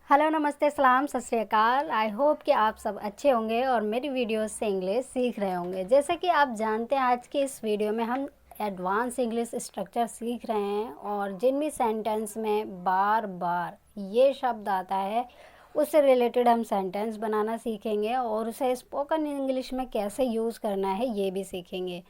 Hello, नमस्ते, सलाम, सत श्री अकाल। आई होप कि आप सब अच्छे होंगे और मेरी वीडियोस से इंग्लिश सीख रहे होंगे। जैसे कि आप जानते हैं, आज की इस वीडियो में हम एडवांस इंग्लिश स्ट्रक्चर सीख रहे हैं और जिन भी सेंटेंस में बार बार ये शब्द आता है उससे रिलेटेड हम सेंटेंस बनाना सीखेंगे और उसे स्पोकन इंग्लिश में कैसे यूज़ करना है ये भी सीखेंगे।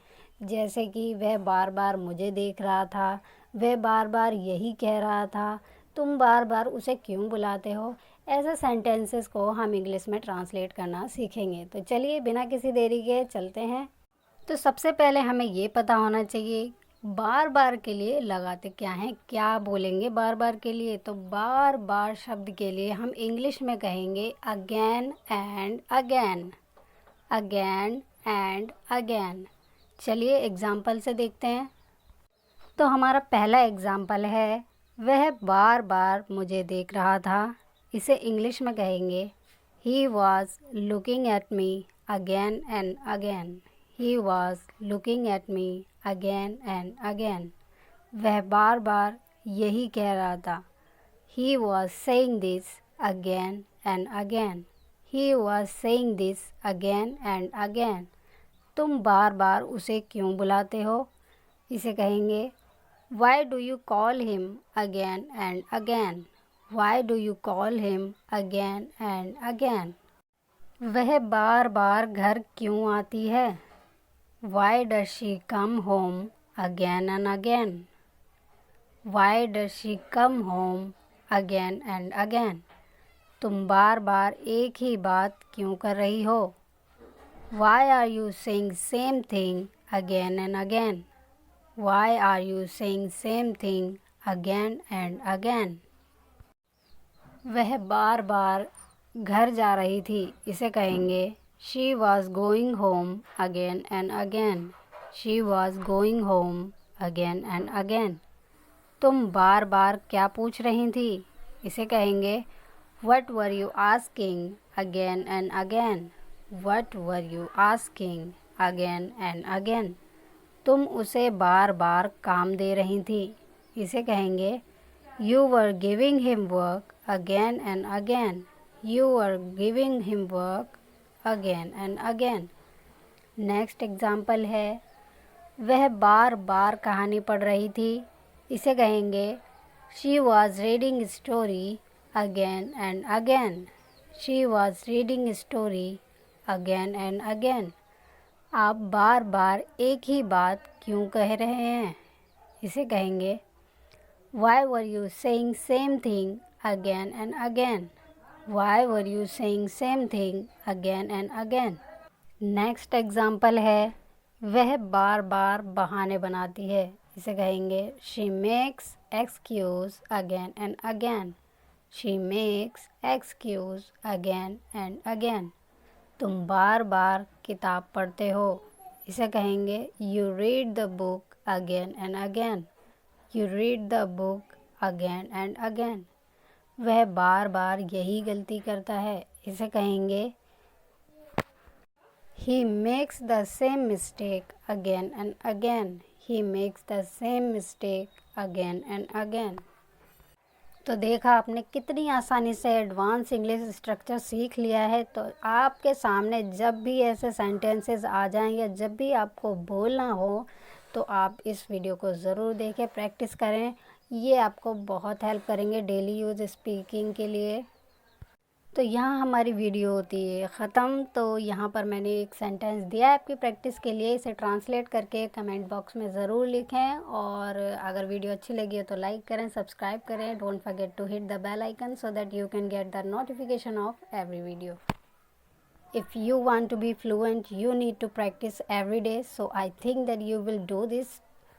जैसे कि वह बार बार मुझे देख रहा था, वह बार बार यही कह रहा था, तुम बार बार उसे क्यों बुलाते हो। ऐसे सेंटेंसेस को हम इंग्लिश में ट्रांसलेट करना सीखेंगे। तो चलिए बिना किसी देरी के चलते हैं। तो सबसे पहले हमें ये पता होना चाहिए बार बार के लिए लगाते क्या हैं, क्या बोलेंगे बार बार के लिए। तो बार बार शब्द के लिए हम इंग्लिश में कहेंगे again and again, again and again. चलिए एग्जाम्पल से देखते हैं। तो हमारा पहला एग्जाम्पल है, वह बार बार मुझे देख रहा था। इसे इंग्लिश में कहेंगे he was looking at me again and again, he was looking at me again and again. वह बार बार यही कह रहा था। He was saying this again and again, he was saying this again and again. तुम बार बार उसे क्यों बुलाते हो। इसे कहेंगे Why do you call him again and again? Why do you call him again and again? वह बार बार घर क्यों आती है। Why does she come home again and again? Why does she come home again and again? तुम बार बार एक ही बात क्यों कर रही हो। Why are you saying same thing again and again? Why are you saying same thing again and again? वह बार बार घर जा रही थी। इसे कहेंगे She was going home again and again. She was going home again and again. तुम बार बार क्या पूछ रही थी। इसे कहेंगे What were you asking again and again? What were you asking again and again? तुम उसे बार बार काम दे रही थी। इसे कहेंगे You were giving him work again and again. You were giving him work again and again. Next example है, वह बार बार कहानी पढ़ रही थी। इसे कहेंगे She was reading story again and again. She was reading story again and again. आप बार बार एक ही बात क्यों कह रहे हैं। इसे कहेंगे Why were you saying same thing again and again? Why were you saying same thing again and again? Next example है, वह बार बार बहाने बनाती है। इसे कहेंगे She makes excuse again and again. She makes excuse again and again. तुम बार बार किताब पढ़ते हो। इसे कहेंगे You read the book again and again. You read the book again and again. वह बार बार यही गलती करता है। इसे कहेंगे He makes the same mistake again and again. He makes the same mistake again and again. तो देखा आपने कितनी आसानी से एडवांस इंग्लिश स्ट्रक्चर सीख लिया है। तो आपके सामने जब भी ऐसे सेंटेंसेस आ जाएं या जब भी आपको बोलना हो तो आप इस वीडियो को ज़रूर देखें, प्रैक्टिस करें। ये आपको बहुत हेल्प करेंगे डेली यूज़ स्पीकिंग के लिए। तो यहाँ हमारी वीडियो होती है ख़त्म। तो यहाँ पर मैंने एक सेंटेंस दिया है आपकी प्रैक्टिस के लिए। इसे ट्रांसलेट करके कमेंट बॉक्स में ज़रूर लिखें और अगर वीडियो अच्छी लगी हो तो लाइक करें, सब्सक्राइब करें। Don't forget to hit the bell icon so that you can get the notification of every video. If you want to be fluent, you need to practice every day. So I think that you will do this